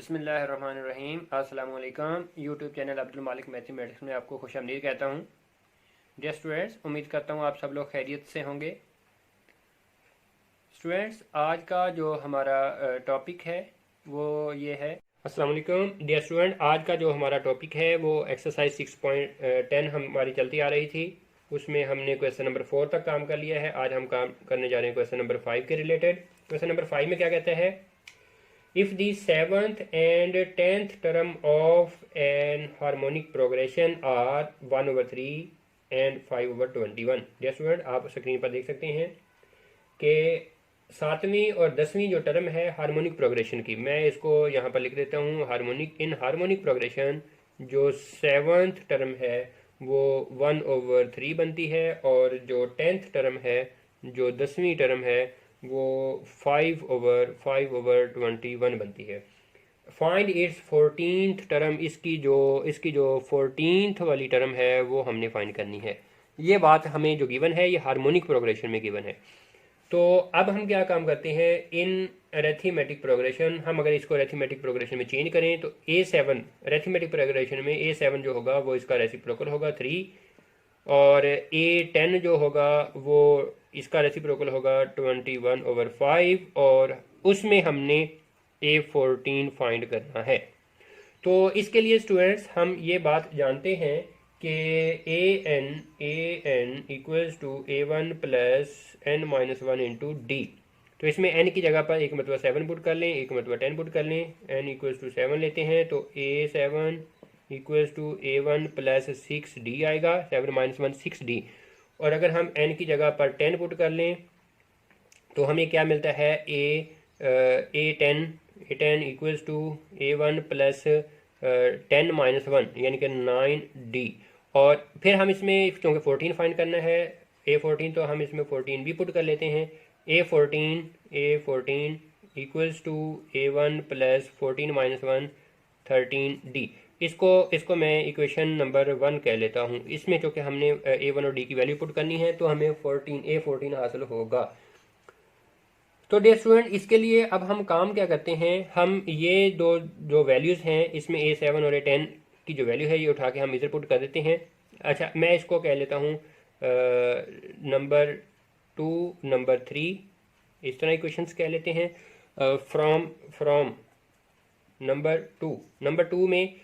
बिस्मिल्लाहिर्रहमानिर्रहीम। अस्सलाम वालेकुम। यूट्यूब चैनल अब्दुल मालिक मैथमेटिक्स में आपको खुशामदीद कहता हूँ। डियर स्टूडेंट्स, उम्मीद करता हूँ आप सब लोग खैरियत से होंगे। स्टूडेंट्स, आज का जो हमारा टॉपिक है वो ये है। अस्सलाम वालेकुम डियर स्टूडेंट, आज का जो हमारा टॉपिक है वो एक्सरसाइज 6.10 हमारी चलती आ रही थी। उसमें हमने क्वेश्चन नंबर 4 तक काम कर लिया है। आज हम काम करने जा रहे हैं क्वेश्चन नंबर 5 के रिलेटेड। क्वेश्चन नंबर 5 में क्या कहता है? If the seventh and tenth term of an harmonic progression are 1/3 and 5/21। Dear student, आप स्क्रीन पर देख सकते हैं कि सातवीं और 10वीं जो टर्म है हार्मोनिक प्रोग्रेशन की, मैं इसको यहाँ पर लिख देता हूँ। हार्मोनिक प्रोग्रेशन जो सेवन्थ टर्म है वो 1/3 बनती है, और जो 10th टर्म है, जो 10वीं टर्म है, वो 5/21 बनती है। फाइंड इट्स 14th टर्म, इसकी जो 14th वाली टर्म है वो हमने फाइंड करनी है। ये बात हमें जो गिवन है ये हार्मोनिक प्रोग्रेशन में गिवन है। तो अब हम क्या काम करते हैं, इन अरेथमेटिक प्रोग्रेशन, हम अगर इसको अरेथमेटिक प्रोग्रेशन में चेंज करें तो A7 अरेथमेटिक प्रोग्रेशन में A7 जो होगा वो इसका रेसिप्रोकल होगा 3, और A10 जो होगा वो इसका रेसिप्रोकल होगा 21/5, और उसमें हमने A14 फाइंड करना है। तो इसके लिए स्टूडेंट्स हम ये बात जानते हैं कि an equals to A1 plus n-1 into d. तो इसमें n की जगह पर एक मतलब 7 पुट कर लें, एक मतलब 10 पुट कर लें। n इक्वल्स टू 7 लेते हैं तो A7 equals to A1 plus 6d आएगा। 7 - 1 6d। और अगर हम n की जगह पर 10 पुट कर लें तो हमें क्या मिलता है? A10 equals to A1 plus 10 - 1 यानी कि 9d। और फिर हम इसमें क्योंकि 14 फाइंड करना है A14, तो हम इसमें 14 भी पुट कर लेते हैं। A14 equals to A1 plus 14 - 1 13d। इसको मैं इक्वेशन नंबर 1 कह लेता हूँ। इसमें चूँकि हमने A1 और D की वैल्यू पुट करनी है तो हमें A14 हासिल होगा। तो डियर स्टूडेंट, इसके लिए अब हम काम क्या करते हैं, हम ये दो जो वैल्यूज़ हैं इसमें A7 और A10 की जो वैल्यू है ये उठा के हम इधर पुट कर देते हैं। अच्छा, मैं इसको कह लेता हूँ नंबर 2, नंबर 3, इस तरह इक्वेशंस कह लेते हैं। फ्रॉम नंबर टू में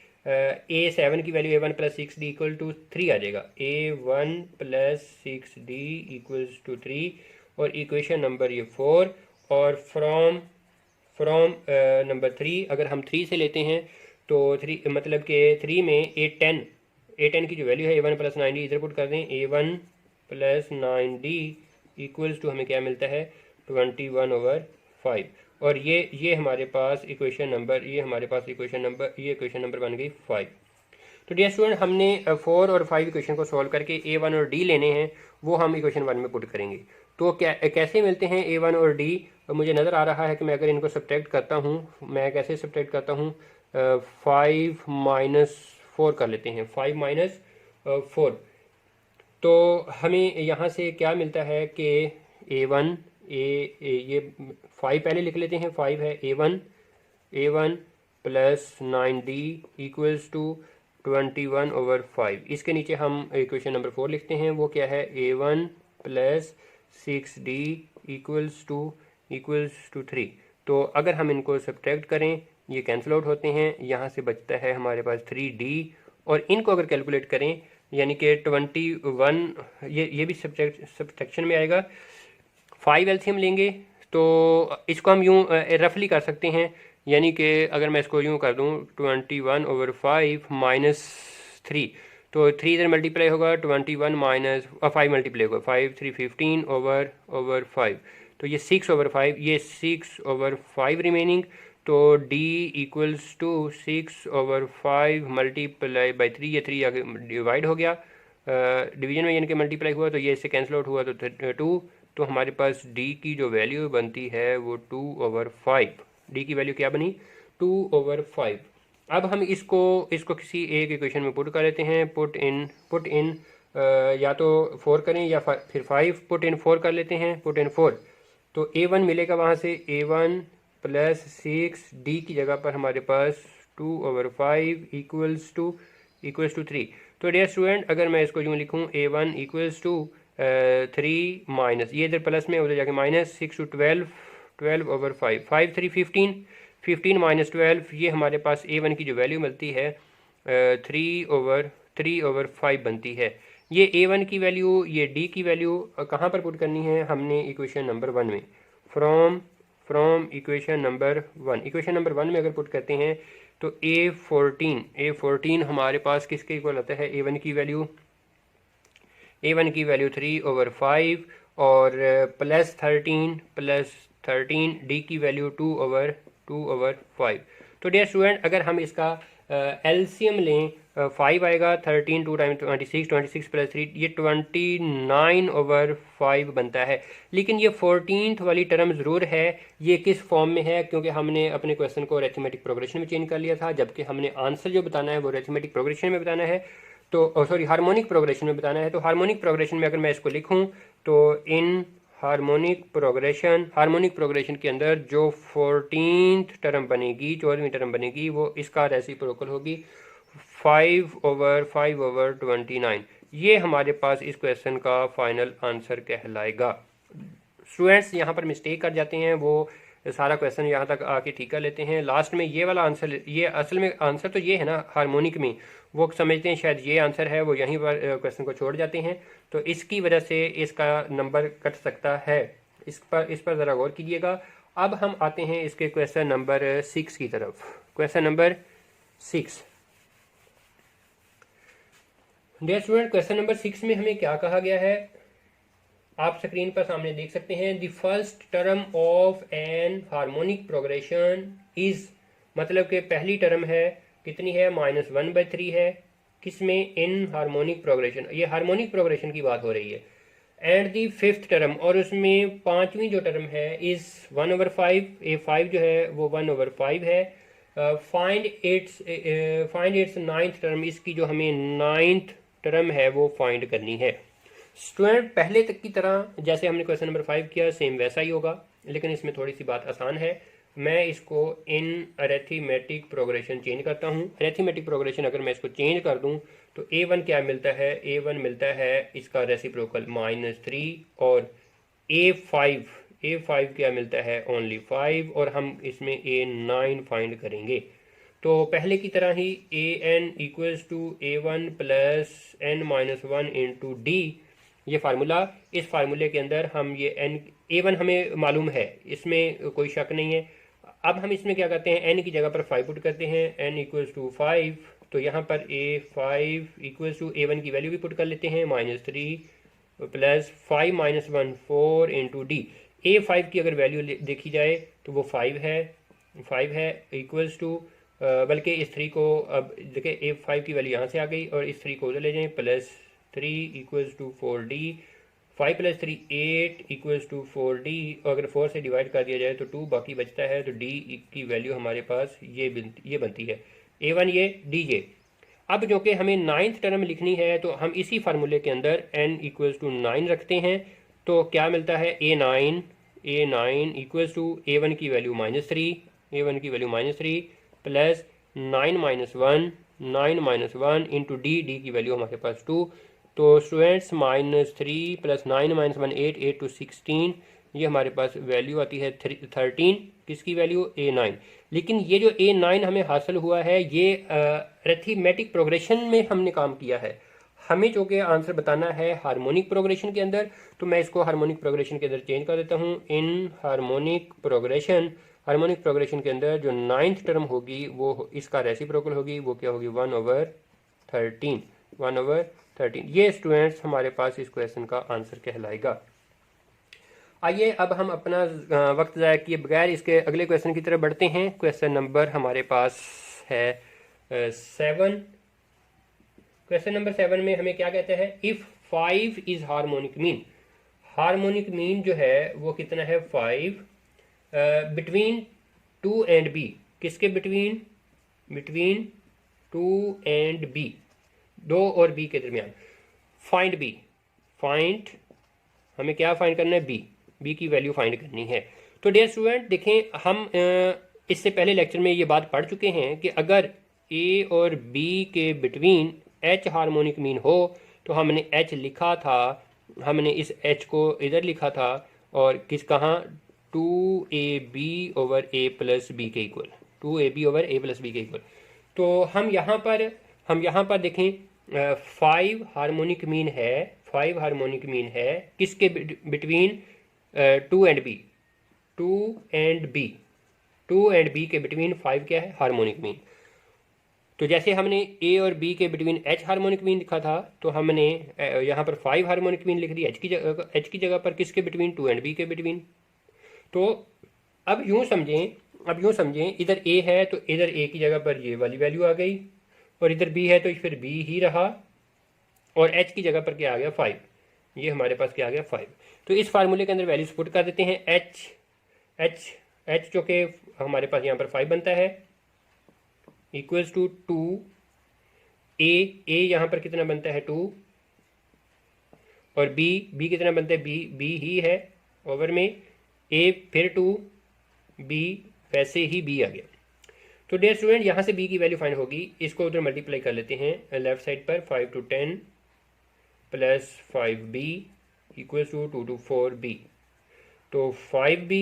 A7 की value A1 plus 6d equal to 3 आ जाएगा। A1 plus 6d equals to 3, और इक्वेशन नंबर ये 4। और फ्रॉम नंबर 3 अगर हम 3 से लेते हैं तो 3 मतलब कि 3 में A10 की जो वैल्यू है A1 प्लस 9d इधर पुट कर दें। A1 plus 9d equals to हमें क्या मिलता है? 21/5। और ये हमारे पास इक्वेशन नंबर बन गई 5। तो डियर स्टूडेंट, हमने 4 और 5 इक्वेशन को सॉल्व करके A1 और D लेने हैं, वो हम इक्वेशन 1 में पुट करेंगे। तो कैसे मिलते हैं A1 और D? मुझे नज़र आ रहा है कि मैं अगर इनको सब्ट्रैक्ट करता हूँ, मैं कैसे सब्ट्रैक्ट करता हूँ, 5 - 4 कर लेते हैं। 5 - 4, तो हमें यहाँ से क्या मिलता है कि A1 ये 5 पहले लिख लेते हैं। 5 है A1 plus 9d equals to 21/5। इसके नीचे हम इक्वेशन नंबर 4 लिखते हैं, वो क्या है? A1 plus 6d equals to 3। तो अगर हम इनको सब्ट्रैक्ट करें, ये कैंसिल आउट होते हैं, यहाँ से बचता है हमारे पास 3d, और इनको अगर कैलकुलेट करें यानी कि 21, ये भी सब्ट्रैक्शन में आएगा। 5 एलसीएम लेंगे तो इसको हम यूँ रफली कर सकते हैं, यानी कि अगर मैं इसको यूँ कर दूँ 21/5 माइनस 3, तो 3 इधर मल्टीप्लाई होगा, 21 माइनस 5 मल्टीप्लाई होगा, 5 3 15/5, तो ये 6/5, ये 6/5 रिमेनिंग। तो d equals to 6/5 multiply by 3, ये 3 आगे डिवाइड हो गया, डिवीजन में यानी कि मल्टीप्लाई हुआ, तो ये इससे कैंसिल आउट हुआ तो 2। तो हमारे पास d की जो वैल्यू बनती है वो 2/5। d की वैल्यू क्या बनी? 2/5। अब हम इसको किसी एक इक्वेशन में पुट कर लेते हैं। पुट इन या तो 4 करें या फिर 5 पुट इन 4 कर लेते हैं। पुट इन 4 तो A1 मिलेगा, वहाँ से A1 प्लस 6 डी की जगह पर हमारे पास 2/5 इक्वल्स टू 3। तो डियर स्टूडेंट अगर मैं इसको यूँ लिखूँ A1 इक्वल्स टू 3 माइनस, ये इधर प्लस में उधर जाके माइनस 6 टू 12/5, 5 3 15, 15 माइनस 12, ये हमारे पास A1 की जो वैल्यू मिलती है 3/5 बनती है। ये A1 की वैल्यू, ये D की वैल्यू कहाँ पर पुट करनी है हमने? इक्वेशन नंबर 1 में। From equation number 1, equation number 1 में अगर पुट करते हैं तो A14 हमारे पास किसके इक्वल आता है? A1 की वैल्यू, A1 की वैल्यू 3/5 और प्लस 13 D की वैल्यू 2/5। तो डियर स्टूडेंट अगर हम इसका एलसीएम लें, 5 आएगा, 13 2 टाइम 26, 26 प्लस 3, ये 29/5 बनता है। लेकिन ये 14th वाली टर्म ज़रूर है। ये किस फॉर्म में है? क्योंकि हमने अपने क्वेश्चन को अरिथमेटिक प्रोग्रेशन में चेंज कर लिया था, जबकि हमने आंसर जो बताना है वो अरिथमेटिक प्रोग्रेशन में बताना है। तो सॉरी, हार्मोनिक प्रोग्रेशन में बताना है। तो हार्मोनिक प्रोग्रेशन में अगर मैं इसको लिखूं तो इन हार्मोनिक प्रोग्रेशन के अंदर जो 14th टर्म बनेगी, 14वीं टर्म बनेगी, वो इसका रेसिप्रोकल होगी 5/5/29। ये हमारे पास इस क्वेश्चन का फाइनल आंसर कहलाएगा। स्टूडेंट्स यहाँ पर मिस्टेक कर जाते हैं, वो सारा क्वेश्चन यहाँ तक आके ठीक कर लेते हैं, लास्ट में ये वाला आंसर, ये असल में आंसर तो ये है ना हार्मोनिक में, वो समझते हैं शायद ये आंसर है, वो यहीं पर क्वेश्चन को छोड़ जाते हैं। तो इसकी वजह से इसका नंबर कट सकता है। इस पर ज़रा गौर कीजिएगा। अब हम आते हैं इसके क्वेश्चन नंबर 6 की तरफ। Question number 6, dear student question number 6 में हमें क्या कहा गया है? आप स्क्रीन पर सामने देख सकते हैं, the first term of an harmonic progression is, मतलब कि पहली टर्म है कितनी है? -1/3 है। किसमें? इन हार्मोनिक प्रोग्रेशन, ये हार्मोनिक प्रोग्रेशन की बात हो रही है। एंड द फिफ्थ टर्म, और उसमें पांचवी जो टर्म है, इज 1/5, A5 जो है वो 1/5 है। फाइंड इट्स नाइन्थ टर्म, इसकी जो हमें नाइन्थ टर्म है वो फाइंड करनी है। स्टूडेंट पहले तक की तरह जैसे हमने क्वेश्चन नंबर 5 किया सेम वैसा ही होगा, लेकिन इसमें थोड़ी सी बात आसान है। मैं इसको इन अरिथमेटिक प्रोग्रेशन चेंज करता हूँ। अरिथमेटिक प्रोग्रेशन अगर मैं इसको चेंज कर दूँ तो A1 क्या मिलता है? A1 मिलता है इसका रेसिप्रोकल -3, और A5 क्या मिलता है? ओनली 5, और हम इसमें A9 फाइंड करेंगे। तो पहले की तरह ही AN equals to A1 plus N-1 into D, ये फार्मूला, इस फार्मूले के अंदर हम ये A1 हमें मालूम है, इसमें कोई शक नहीं है। अब हम इसमें क्या करते हैं? N की जगह पर 5 पुट करते हैं, N इक्वल्स टू 5। तो यहाँ पर A5 इक्वल्स टू A1 की वैल्यू भी पुट कर लेते हैं, -3 प्लस 5 - 1 4 इंटू D। A5 की अगर वैल्यू देखी जाए तो वो 5 है इक्वल्स टू, बल्कि इस 3 को अब देखिए A5 की वैल्यू यहाँ से आ गई और इस 3 को उधर ले जाएं, +3 equals to 4D, 5 + 3 8 equals to 4D, और अगर 4 से डिवाइड कर दिया जाए तो 2 बाकी बचता है। तो D की वैल्यू हमारे पास ये बनती है, A1 ये, D ये। अब जो कि हमें नाइन्थ टर्म लिखनी है तो हम इसी फार्मूले के अंदर N इक्वल्स टू 9 रखते हैं। तो क्या मिलता है? A9 इक्वल्स टू A1 की वैल्यू -3 प्लस 9 - 1 D की वैल्यू हमारे पास 2। तो स्टूडेंट्स -3 प्लस 9 - 1 8 to 16, ये हमारे पास वैल्यू आती है 13। किसकी वैल्यू? A9। लेकिन ये जो A9 हमें हासिल हुआ है ये अरिथमेटिक प्रोग्रेशन में हमने काम किया है। हमें जो कि आंसर बताना है हार्मोनिक प्रोग्रेशन के अंदर, तो मैं इसको हार्मोनिक प्रोग्रेशन के अंदर चेंज कर देता हूँ। इन हार्मोनिक प्रोग्रेशन के अंदर जो नाइन्थ टर्म होगी वो इसका रेसिप्रोकल होगी, वो क्या होगी? 1/13। ये स्टूडेंट्स हमारे पास इस क्वेश्चन का आंसर कहलाएगा। आइए अब हम अपना वक्त ज़ाया किए बगैर इसके अगले क्वेश्चन की तरफ बढ़ते हैं। क्वेश्चन नंबर हमारे पास है 7। क्वेश्चन नंबर 7 में हमें क्या कहता है? इफ़ 5 इज़ हार्मोनिक मीन जो है वो कितना है? 5 बिटवीन 2 एंड B। किसके बिटवीन? 2 एंड B, 2 और B के दरमियान। फाइंड हमें क्या फाइंड करना है? B की वैल्यू फाइंड करनी है। तो डियर स्टूडेंट देखें, हम इससे पहले लेक्चर में ये बात पढ़ चुके हैं कि अगर ए और बी के बिटवीन एच हार्मोनिक मीन हो तो हमने एच लिखा था, हमने इस एच को इधर लिखा था और किस कहाँ 2ab over a plus b के equal, 2ab over a plus b के इक्वल। तो हम यहाँ पर देखें 5 हार्मोनिक मीन है, 5 हार्मोनिक मीन है किसके between 2 and b, 2 and b के बिटवीन 5 क्या है हार्मोनिक मीन। तो जैसे हमने ए और बी के बिटवीन एच हार्मोनिक मीन लिखा था तो हमने यहाँ पर 5 हार्मोनिक मीन लिख दी एच की जगह पर किसके बिटवीन 2 एंड बी के बिटवीन। तो अब यूँ समझें इधर ए है तो इधर ए की जगह पर ये वाली वैल्यू आ गई और इधर बी है तो फिर बी ही रहा और एच की जगह पर क्या आ गया 5, ये हमारे पास क्या आ गया 5। तो इस फार्मूले के अंदर वैल्यूज पुट कर देते हैं, एच जो कि हमारे पास यहाँ पर 5 बनता है इक्वल्स टू 2 ए यहाँ पर कितना बनता है 2 और बी कितना बनता है बी ही है ओवर में ए फिर 2 बी वैसे ही बी आ गया। तो डियर स्टूडेंट यहाँ से बी की वैल्यू फाइंड होगी, इसको उधर मल्टीप्लाई कर लेते हैं लेफ्ट साइड पर 5 to 10 plus 5b equals to 2 to 4b। तो 5b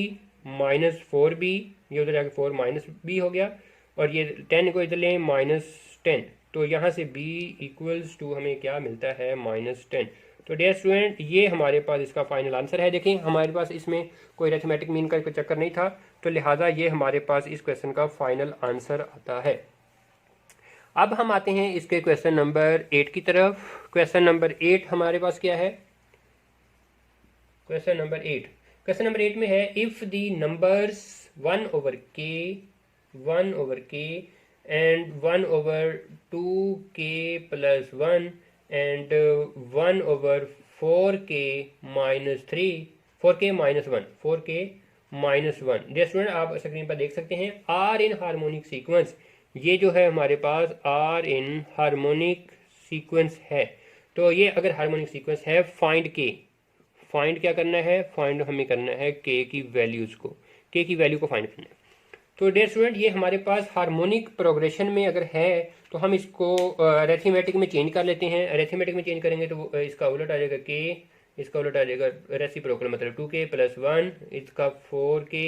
माइनस 4b, ये उधर जाके 4 माइनस b हो गया और ये 10 को इधर लें -10, तो यहाँ से b इक्वल्स टू हमें क्या मिलता है -10। तो डियर स्टूडेंट ये हमारे पास इसका फाइनल आंसर है। देखें हमारे पास इसमें कोई अरिथमेटिक मीन का कोई चक्कर नहीं था, तो लिहाजा ये हमारे पास इस क्वेश्चन का फाइनल आंसर आता है। अब हम आते हैं इसके क्वेश्चन नंबर 8 की तरफ। क्वेश्चन नंबर 8 हमारे पास क्या है, क्वेश्चन नंबर 8 में है if the numbers 1 over k and 1 over 2k plus 1 and 1 over 4k minus 1। Dear student आप स्क्रीन पर देख सकते हैं आर इन हार्मोनिक सीक्वेंस, ये जो है हमारे पास आर इन हार्मोनिक सीक्वेंस है। तो ये अगर हार्मोनिक सीक्वेंस है फाइंड क्या करना है, फाइंड हमें करना है के की वैल्यूज को, के की वैल्यू को फाइंड करना है। तो डियर स्टूडेंट ये हमारे पास हार्मोनिक प्रोग्रेशन में अगर है तो हम इसको अरिथमेटिक में चेंज कर लेते हैं। अरिथमेटिक में चेंज करेंगे तो इसका उलट आ जाएगा के, इसका उलट आ जाएगा रेसिप्रोकल मतलब 2k प्लस 1, इसका 4k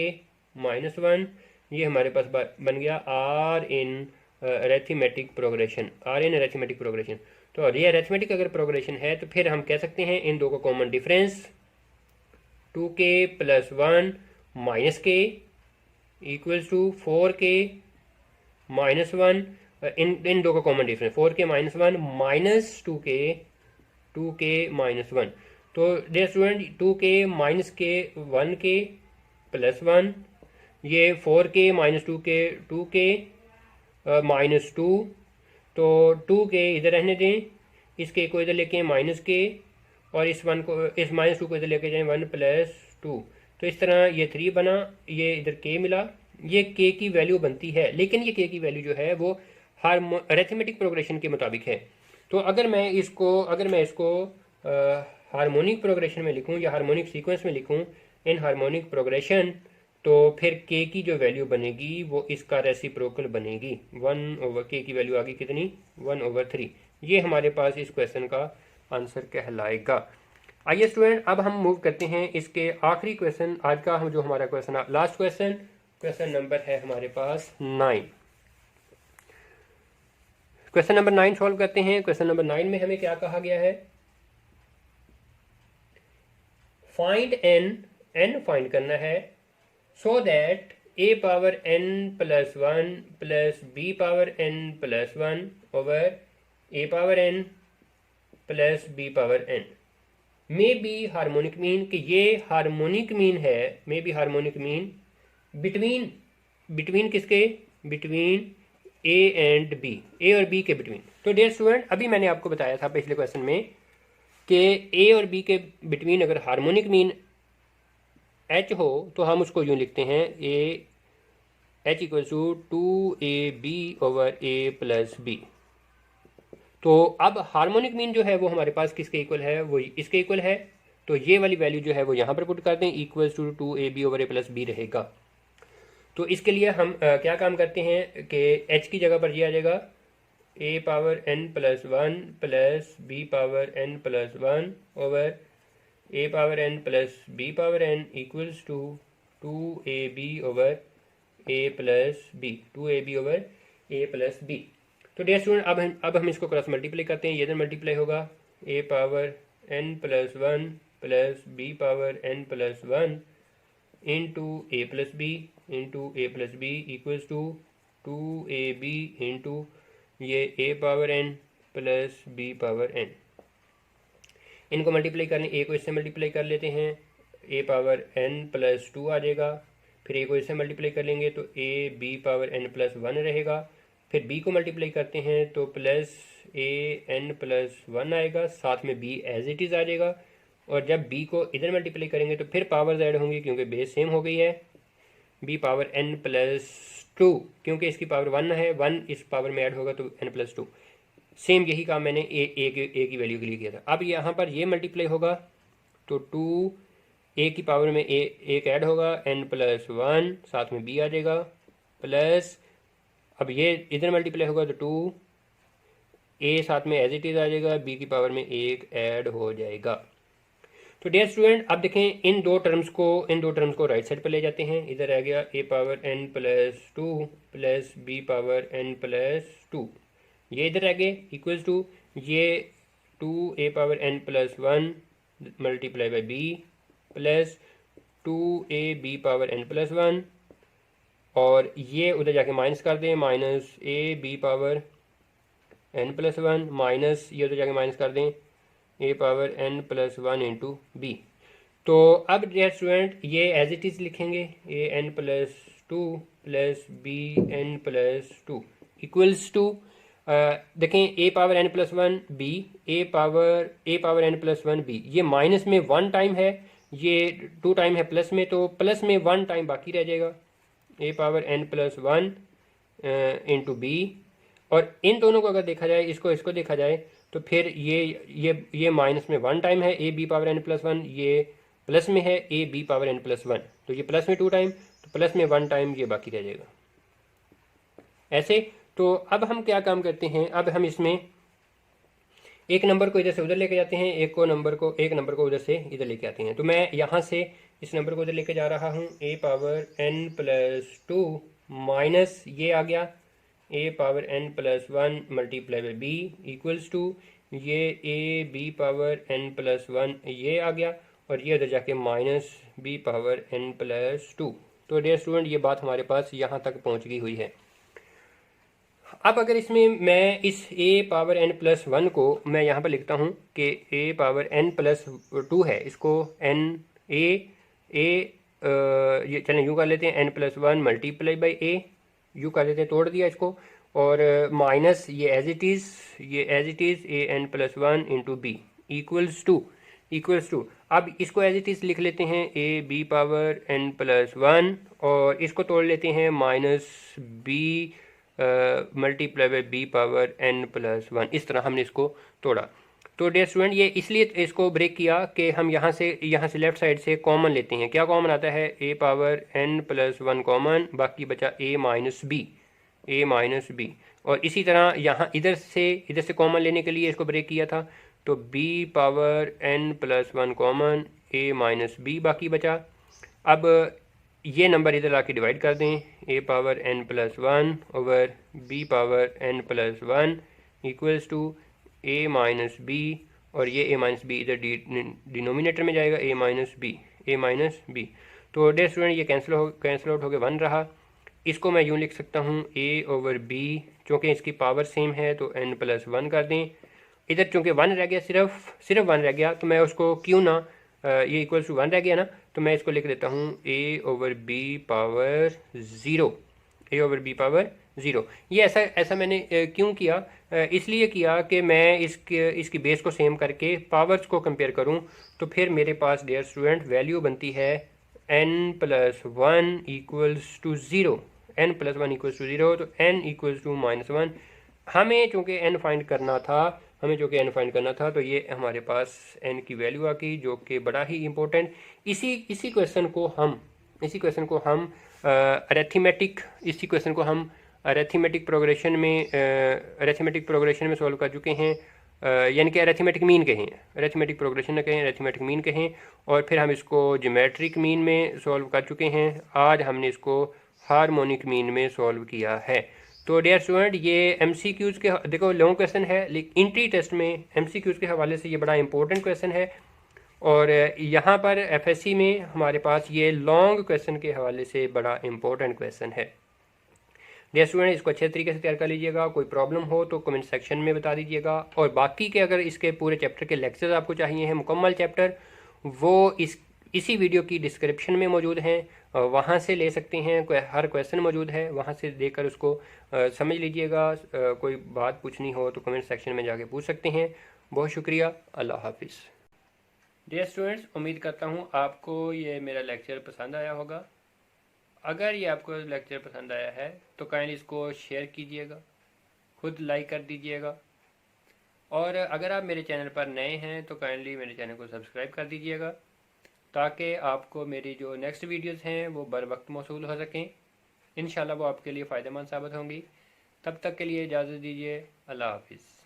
माइनस 1। ये हमारे पास बन गया आर इन अरिथमेटिक प्रोग्रेशन। तो ये अरिथमेटिक अगर प्रोग्रेशन है तो फिर हम कह सकते हैं इन दो का common difference 2k plus 1 minus के इक्वल्स टू 4k माइनस 1। इन दो का common difference 4k minus 1 minus 2k minus 1। तो डियर स्टूडेंट 2k माइनस के 1k प्लस 1, ये 4k माइनस 2k माइनस 2। तो 2k इधर रहने दें, इसके को इधर लेके माइनस के और इस माइनस 2 को इधर लेके जाएं 1 प्लस 2। तो इस तरह ये 3 बना, ये इधर k मिला, ये k की वैल्यू बनती है, लेकिन ये k की वैल्यू जो है वो अरिथमेटिक प्रोग्रेशन के मुताबिक है। तो अगर मैं इसको हार्मोनिक प्रोग्रेशन में लिखूं या हार्मोनिक सीक्वेंस में लिखूं इन हार्मोनिक प्रोग्रेशन, तो फिर k की जो वैल्यू बनेगी वो इसका रेसिप्रोकल बनेगी। 1 over k की वैल्यू आ गई कितनी 1/3। ये हमारे पास इस क्वेश्चन का आंसर कहलाएगा। आइए स्टूडेंट अब हम मूव करते हैं इसके आखिरी क्वेश्चन, आज का जो हमारा क्वेश्चन लास्ट क्वेश्चन नंबर है हमारे पास 9। क्वेश्चन नंबर 9 सॉल्व करते हैं। क्वेश्चन नंबर 9 में हमें क्या कहा गया है, फाइंड n फाइंड करना है so that a power n plus 1 plus b power n plus 1 over a power n plus b power n may be harmonic mean, कि ये हार्मोनिक मीन है, may be harmonic mean between किसके, between a and b, a और b के between. तो dear student अभी मैंने आपको बताया था पिछले क्वेश्चन में कि a और b के बिटवीन अगर हार्मोनिक मीन h हो तो हम उसको यूँ लिखते हैं h equals to 2ab over a plus b। तो अब हार्मोनिक मीन जो है वो हमारे पास किसके इक्वल है, वो इसके इक्वल है। तो ये वाली वैल्यू जो है वो यहाँ पर पुट कर दें, इक्वल्स टू 2ab/a+b रहेगा। तो इसके लिए हम क्या काम करते हैं कि h की जगह पर ये आ जाएगा a⁻n+1 plus b⁻n+1 over a⁻n+b⁻n equals to 2ab/a+b। तो डियर स्टूडेंट अब हम इसको क्रॉस मल्टीप्लाई करते हैं। ये इधर मल्टीप्लाई होगा a⁻n+1 plus b⁻n+1 into a+b equals to 2ab into ये a⁻n प्लस b⁻n। इनको मल्टीप्लाई करने, a को इससे मल्टीप्लाई कर लेते हैं, a⁻n+2 आ जाएगा। फिर a को इससे मल्टीप्लाई कर लेंगे तो ab⁻n+1 रहेगा। फिर b को मल्टीप्लाई करते हैं तो प्लस an+1 आएगा, साथ में b एज इट इज़ आ जाएगा। और जब b को इधर मल्टीप्लाई करेंगे तो फिर पावर्स ऐड होंगी क्योंकि बेस सेम हो गई है, b⁻n+2 क्योंकि इसकी पावर 1 है, 1 इस पावर में ऐड होगा तो n+2। सेम यही काम मैंने a की वैल्यू के लिए किया था। अब यहाँ पर ये मल्टीप्लाई होगा तो 2a की पावर में एक ऐड होगा n+1, साथ में b आ जाएगा, प्लस अब ये इधर मल्टीप्लाई होगा तो 2a साथ में एज इट इज़ आ जाएगा, b की पावर में एक ऐड हो जाएगा। तो डियर स्टूडेंट अब देखें इन दो टर्म्स को राइट साइड पर ले जाते हैं। इधर आ गया a⁻n+2 प्लस b⁻n+2, ये इधर आ गए इक्वल्स टू ये 2a⁻n+1 multiply by b plus 2ab⁻n+1 और ये उधर जाके माइनस कर दें, माइनस a⁻n+1 माइनस ये उधर जाके माइनस कर दें a⁻n+1 इंटू b। तो अब डियर स्टूडेंट ये एज इट इज़ लिखेंगे an+2 plus bn+2 equals to देखें a⁻n+1 b a⁻n+1 b, ये माइनस में 1 टाइम है, ये 2 टाइम है प्लस में, तो प्लस में 1 टाइम बाकी रह जाएगा a⁻n+1 इंटू b। और इन दोनों को अगर देखा जाए, इसको देखा जाए तो फिर ये माइनस में 1 टाइम है ab⁻n+1, ये प्लस में है ab⁻n+1, तो ये प्लस में 2 टाइम, तो प्लस में 1 टाइम ये बाकी रह जाएगा ऐसे। तो अब हम क्या काम करते हैं, अब हम इसमें एक नंबर को इधर से उधर लेके जाते हैं, एक नंबर को उधर से इधर लेके आते हैं। तो मैं यहाँ से इस नंबर को उधर लेके जा रहा हूँ, a⁻n+2 माइनस ये आ गया a⁻n+1 multiply by b equals to ये ab⁻n+1 ये आ गया और ये उधर जाके माइनस b⁻n+2। तो डियर स्टूडेंट ये बात हमारे पास यहाँ तक पहुँच गई हुई है। अब अगर इसमें मैं इस a⁻n+1 को मैं यहाँ पर लिखता हूँ कि a⁻n+2 है, इसको ये चलें यूँ कर लेते हैं n+1 मल्टीप्लाई बाई a, यूँ कर लेते हैं, तोड़ दिया इसको, और माइनस ये as it is an+1 into b equals to अब इसको एज इट इज़ लिख लेते हैं ab⁻n+1 और इसको तोड़ लेते हैं minus b multiply by b⁻n+1, इस तरह हमने इसको तोड़ा। तो डियर स्टूडेंट ये इसलिए इसको ब्रेक किया कि हम यहाँ से लेफ्ट साइड से कॉमन लेते हैं। क्या कॉमन आता है, a⁻n+1 कॉमन, बाकी बचा a माइनस b। और इसी तरह यहाँ इधर से कॉमन लेने के लिए इसको ब्रेक किया था, तो b⁻n+1 कॉमन, a-b बाकी बचा। अब ये नंबर इधर आके डिवाइड कर दें, a⁻n+1 over b⁻n+1 equals to a-b, और ये a-b इधर डिनोमिनेटर में जाएगा, a-b। तो डियर स्टूडेंट ये कैंसिल आउट होकर 1 रहा। इसको मैं यूँ लिख सकता हूँ a/b, चूँकि इसकी पावर सेम है तो n+1 कर दें। इधर चूँकि 1 रह गया, सिर्फ 1 रह गया, तो मैं उसको क्यों ना ये इक्वल्स टू 1 रह गया ना, तो मैं इसको लिख देता हूँ a/b⁻0। ये ऐसा मैंने क्यों किया, इसलिए किया कि मैं इसकी बेस को सेम करके पावर्स को कंपेयर करूँ, तो फिर मेरे पास डियर स्टूडेंट वैल्यू बनती है n+1 इक्वल्स टू 0, तो n इक्वल्स टू -1। हमें चूँकि n फाइंड करना था हमें जो कि n फाइंड करना था। तो ये हमारे पास n की वैल्यू आ गई, जो कि बड़ा ही इम्पोर्टेंट। इसी क्वेश्चन को हम अरेथमेटिक प्रोग्रेशन में सॉल्व कर चुके हैं। यानी कि अरेथमेटिक मीन कहें, अरेथमेटिक प्रोग्रेशन न कहें, अरेथमेटिक मीन कहें। और फिर हम इसको ज्योमेट्रिक मीन में सॉल्व कर चुके हैं। आज हमने इसको हार्मोनिक मीन में सॉल्व किया है। तो डियर स्टूडेंट, ये एमसीक्यूज़ के, देखो लॉन्ग क्वेश्चन है, लेकिन इंट्री टेस्ट में एमसीक्यूज़ के हवाले से ये बड़ा इंपॉर्टेंट क्वेश्चन है। और यहाँ पर एफएससी में हमारे पास ये लॉन्ग क्वेश्चन के हवाले से बड़ा इंपॉर्टेंट क्वेश्चन है। डियर स्टूडेंट, इसको अच्छे तरीके से तैयार कर लीजिएगा। कोई प्रॉब्लम हो तो कमेंट सेक्शन में बता दीजिएगा। और बाकी के अगर इसके पूरे चैप्टर के लेक्चर्स आपको चाहिए हैं, मुकम्मल चैप्टर, वो इसी वीडियो की डिस्क्रिप्शन में मौजूद हैं, वहाँ से ले सकते हैं। हर क्वेश्चन मौजूद है, वहाँ से देखकर उसको समझ लीजिएगा। कोई बात पूछनी हो तो कमेंट सेक्शन में जाके पूछ सकते हैं। बहुत शुक्रिया, अल्लाह हाफिज़। डियर स्टूडेंट्स, उम्मीद करता हूँ आपको ये मेरा लेक्चर पसंद आया होगा। अगर ये आपको लेक्चर पसंद आया है तो काइंडली इसको शेयर कीजिएगा, खुद लाइक कर दीजिएगा। और अगर आप मेरे चैनल पर नए हैं तो काइंडली मेरे चैनल को सब्सक्राइब कर दीजिएगा, ताकि आपको मेरी जो नेक्स्ट वीडियोस हैं वो बर वक्त मौसूल हो सकें। इंशाल्लाह वो आपके लिए फ़ायदेमंद साबित होंगी। तब तक के लिए इजाज़त दीजिए। अल्लाह हाफिज़।